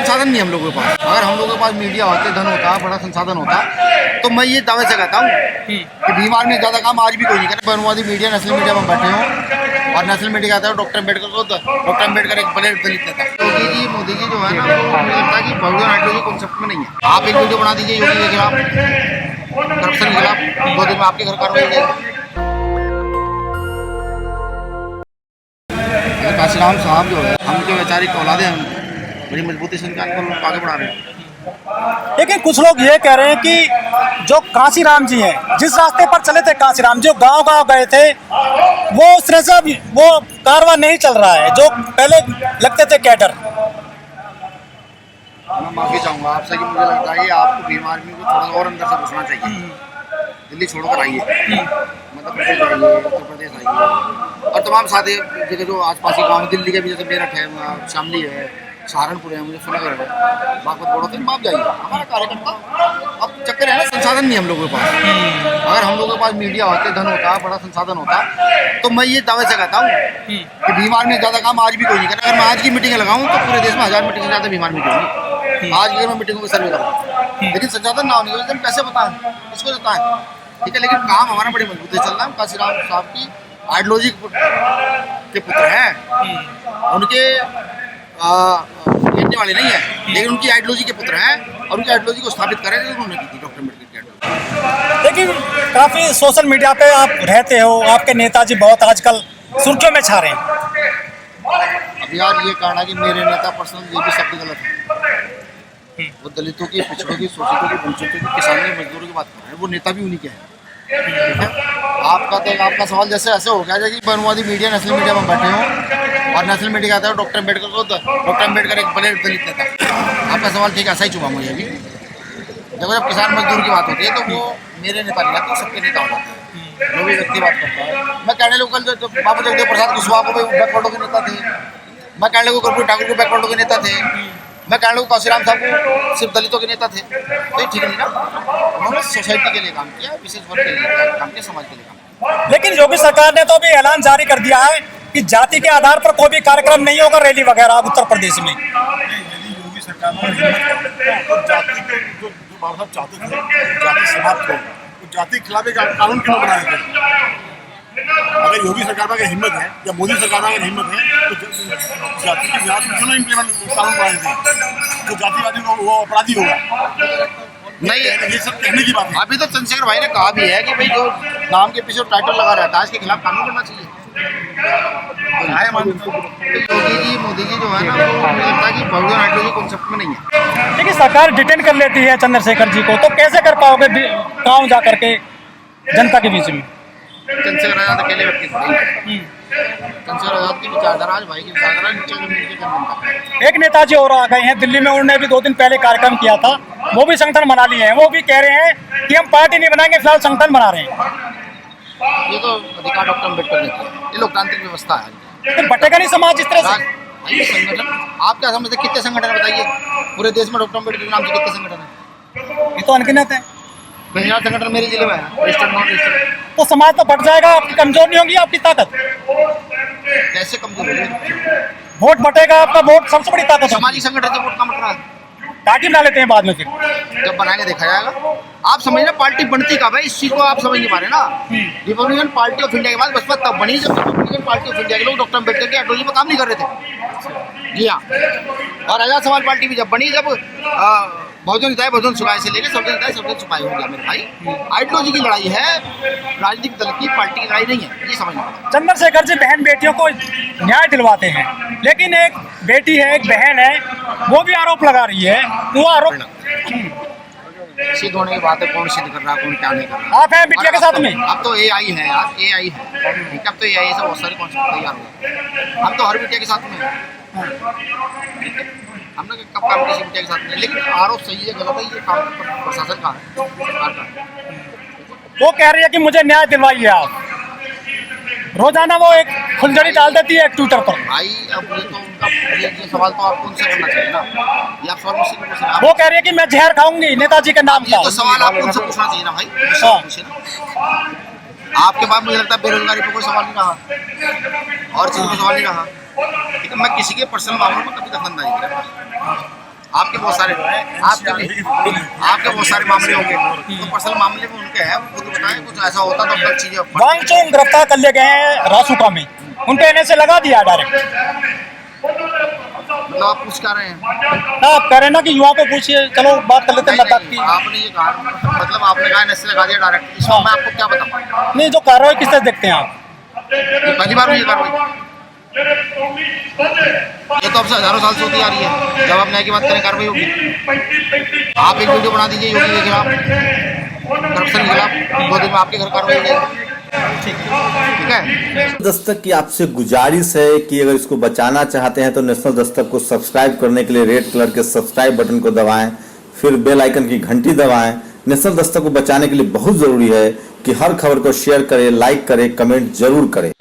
संसाधन नहीं हम लोगों के पास। अगर हम लोगों के पास मीडिया होते, धन होता, बड़ा संसाधन होता, तो मैं ये दावे से कहता हूँ कि बीमार में ज़्यादा काम आज भी कोई नहीं करे। बनवादी मीडिया, नेशनल मीडिया में बैठे हों और नेशनल मीडिया कहता है डॉक्टर अम्बेडकर को, डॉक्टर अम्बेडकर एक बड़े दलित नेता। योगी जी, मोदी जी जो है ना, वो मुझे लगता है कि बहुजन आइडियोलॉजी कॉन्सेप्ट में नहीं है। आप एक वीडियो बना दीजिए योगी के खिलाफ, करप्शन के खिलाफ, 2 दिन में आपके घर कार्रवाई हो जाएगी। काशीराम साहब जो है, हम जो वैचारिक औलादे हैं, बड़ी मजबूती से इनका आंदोलन आगे बढ़ा रहे हैं। लेकिन कुछ लोग ये कह रहे हैं कि जो काशीराम जी हैं, जिस रास्ते पर चले थे काशीराम, जो गांव-गांव गए थे, वो उस तरह से वो कारवां नहीं चल रहा है जो पहले लगते थे कैडर। मैं माफी चाहूँगा आपसे कि मुझे लगता है कि आपको भीम आर्मी को थोड़ा और अंदर से घुसना चाहिए। दिल्ली छोड़कर आइए, मध्य प्रदेश आइए, उत्तर प्रदेश आइए और तमाम साथी जगह जो आसपास के गाँव, दिल्ली के भी जैसे मेरठ है, शामली है, सहारनपुर है, मुजफ्फरनगर है, बागपत बड़ौदा में आप जाइए। हमारा कार्यकर्ता, अब चक्कर है ना, संसाधन नहीं हम लोगों के पास। अगर हम लोगों के पास मीडिया होते, धन होता, बड़ा संसाधन होता, तो मैं ये दावे से कहता हूँ कि भीम आर्मी में ज़्यादा काम आज भी कोई नहीं करे। अगर मैं आज की मीटिंग लगाऊँ तो पूरे देश में 1000 मीटिंग ज़्यादा भीम आर्मी की होगी। आज की मैं मीटिंगों में सर्वे करूँ, लेकिन संसाधन ना होने की वजह से हम कैसे बताएं, किसको बताएं? ठीक है, लेकिन काम हमारा बड़ी मजबूती से चल रहा है। काशीराम साहब की आइडियोलॉजी के पुत्र हैं, उनके गिरने वाले नहीं है, लेकिन उनकी आइडियोलॉजी के पुत्र हैं और उनकी आइडियोलॉजी को स्थापित करें जो उन्होंने की थी, डॉक्टर अम्बेडकर की आइडियोलॉजी। लेकिन काफी सोशल मीडिया पे आप रहते हो, आपके नेताजी बहुत आजकल सुर्खियों में छा रहे हैं। अभी आज ये कहना कि मेरे नेता पर्सनल, ये भी शब्द गलत है। वो दलितों की, पिछड़ों की, शोषितों की, वंचितों की, किसानों की, मजदूरों की बात कर रहे हैं। वो नेता भी उन्हीं के हैं। ठीक है, आपका सवाल जैसे ऐसे हो गया कि बनवादी मीडिया, नेशनल मीडिया में बैठे हों और नेशनल मीडिया कहता है डॉक्टर अम्बेडकर को, डॉक्टर अम्बेडकर एक बड़े दलित नेता। आपका सवाल ठीक ऐसा ही चुभा मुझे भी। जब किसान मजदूर की बात होती है तो वो मेरे नेता नहीं आते, सबके नेता हो जाते हैं, जो भी व्यक्ति बात करता है। मैं कहने लोग कल जो बाबू जगदेव प्रसाद कुशवाहा को भी बैकवर्डों के नेता थे, मैं कहने को कर्पूरी ठाकुर को बैकवर्डों के नेता थे, मैं कहने को काशीराम साहब को सिर्फ दलितों के नेता थे, तो ये ठीक नहीं ना। उन्होंने सोसाइटी के लिए काम किया, विशेष वर्ग के लिए काम किया, समाज के लिए काम किया। लेकिन योगी सरकार ने तो अभी ऐलान जारी कर दिया है कि जाति के आधार पर कोई भी कार्यक्रम नहीं होगा, रैली वगैरह उत्तर प्रदेश में। यदि योगी सरकार ने तो जाति के जो बाबा साहब चाहते थे जाति समाप्त हो, तो जाति के खिलाफ एक कानून क्यों बनाए थे? अगर योगी सरकार में अगर हिम्मत है या मोदी सरकार में अगर हिम्मत है तो जाति के खिलाफ क्यों इम्प्लीमेंट कानून बनाए थे? तो जातिवादी वो अपराधी होगा नहीं, ये सब कहने की बात है। अभी तो चंद्रशेखर भाई ने कहा भी है कि भाई जो नाम के पीछे टाइटल लगा रहता है इसके खिलाफ कानून करना चाहिए। योगी जी, मोदी जी जो है ना, वो मुझे लगता है कि बहुजन आइडियोलॉजी कॉन्सेप्ट में नहीं है। लेकिन सरकार डिटेन कर लेती है चंद्रशेखर जी को, तो कैसे कर पाओगे गाँव जा करके जनता के बीच में? चंद्रशेखर आजाद अकेले व्यक्ति थोड़ी है। चंद्रशेखर आजाद की विचारधारा, आज भाई की विचारधारा नीचे जमीन के जमीन तक। एक नेताजी और आ गए हैं दिल्ली में, उन्होंने भी 2 दिन पहले कार्यक्रम किया था, वो भी संगठन बना लिए हैं। वो भी कह रहे हैं कि हम पार्टी नहीं बनाएंगे, फिलहाल संगठन बना रहे हैं। ये तो अधिकार डॉक्टर अम्बेडकर ने दिया, ये लोकतांत्रिक व्यवस्था है। तो बटेगा नहीं समाज इस तरह से? भाई संगठन, आप क्या समझते कितने संगठन है बताइए? पूरे देश में डॉक्टर अम्बेडकर के नाम से कितने संगठन है? ये तो अनगिनत है। 50 संगठन मेरे जिले में है, रजिस्टर्ड, नॉन रजिस्टर्ड। तो समाज तो बढ़ जाएगा, आपकी कमजोर नहीं होगी आपकी ताकत। कैसे कमजोर होगी? वोट बटेगा, आपका वोट सबसे बड़ी ताकत है। सामाजिक संगठन से वोट का मतलब है, पार्टी बना लेते हैं बाद में, फिर जब बनाएंगे देखा जाएगा। आप समझ ना, पार्टी बनती कब है, इस चीज को आप समझ नहीं पा रहे ना। रिपब्लिकन पार्टी ऑफ इंडिया के बाद बसपा तब बनी जब रिपब्लिकन पार्टी ऑफ इंडिया के लोग डॉक्टर अम्बेडकर की आइडियोलॉजी पर काम नहीं कर रहे थे। जी हाँ, और आजाद समाज पार्टी भी जब बनी, जब बहुजन हिताय बहुजन सुखाय से लेकर सबजन हिताय सबजन सुखाय हो गया। मेरे भाई, आइडियोलॉजी की लड़ाई है, राजनीतिक दल की, पार्टी की लड़ाई नहीं है, ये समझना। चंद्रशेखर जी बहन बेटियों को न्याय दिलवाते हैं, लेकिन एक बेटी है, एक बहन है, वो भी आरोप लगा रही है। वो आरोप सिद्ध होने की बात है, कौन सिद्ध कर रहा है, कौन क्या नहीं कर रहा। आप हैं बिटिया के साथ में? अब तो AI है यार, AI है, ठीक है। अब तो AI से बहुत सारे कॉन्सेप्ट तैयार हुए। हम तो हर बिटिया के साथ में हैं। हम लोग कब काम किसी बिटिया के साथ में, लेकिन आरोप सही है गलत है, ये काम प्रशासन का है, सरकार का है। वो कह रही है कि मुझे न्याय दिलवाइए आप। रोजाना वो एक फुलझड़ी डाल देती है ट्विटर पर। भाई अब ये तो उनका, ये सवाल तो आपको उनसे करना चाहिए ना, ये आप सवाल मुझसे क्यों पूछ रहे हैं? वो कह रही है कि मैं जहर खाऊंगी नेताजी के नाम ये का। तो सवाल आपको उनसे पूछना चाहिए ना भाई, मुझसे हाँ। पूछे ना। आपके पास मुझे लगता है बेरोजगारी पर कोई सवाल नहीं रहा और चीज़ पर सवाल नहीं रहा, ठीक है। मैं किसी के पर्सनल मामलों में कभी दखलंदाजी नहीं करता। आपके बहुत सारे मामले होंगे, तो पर्सनल मामले में उनके हैं, खुद बताएं कुछ ऐसा होता तो गलत चीजें वांगचुक गिरफ्तार कर लिए गए हैं रासुका में, उनके एनएसए लगा दिया डायरेक्ट। मतलब आप पूछ कर रहे हैं? आप कह रहे हैं ना कि युवाओं को पूछिए, चलो बात कर लेते हैं लद्दाख की। आपने ये कहा, मतलब आपने कहा एनएसए लगा दिया डायरेक्ट, इसमें मैं आपको क्या बताऊं? नहीं, जो कार्रवाई किस तरह देखते हैं आप? ये पहली बार हुई है कार्रवाई? ये तो अब से हजारों साल से होती आ रही है, जब आप न्याय की बात करें कार्रवाई होगी। आप एक वीडियो बना दीजिए योगी के खिलाफ, करप्शन के खिलाफ, 2 दिन में आपके घर कार्रवाई हो जाएगी। ठीक है। दस्तक की आपसे गुजारिश है कि अगर इसको बचाना चाहते हैं तो नेशनल दस्तक को सब्सक्राइब करने के लिए रेड कलर के सब्सक्राइब बटन को दबाएं, फिर बेल आइकन की घंटी दबाएं। नेशनल दस्तक को बचाने के लिए बहुत जरूरी है कि हर खबर को शेयर करें, लाइक करें, कमेंट जरूर करें।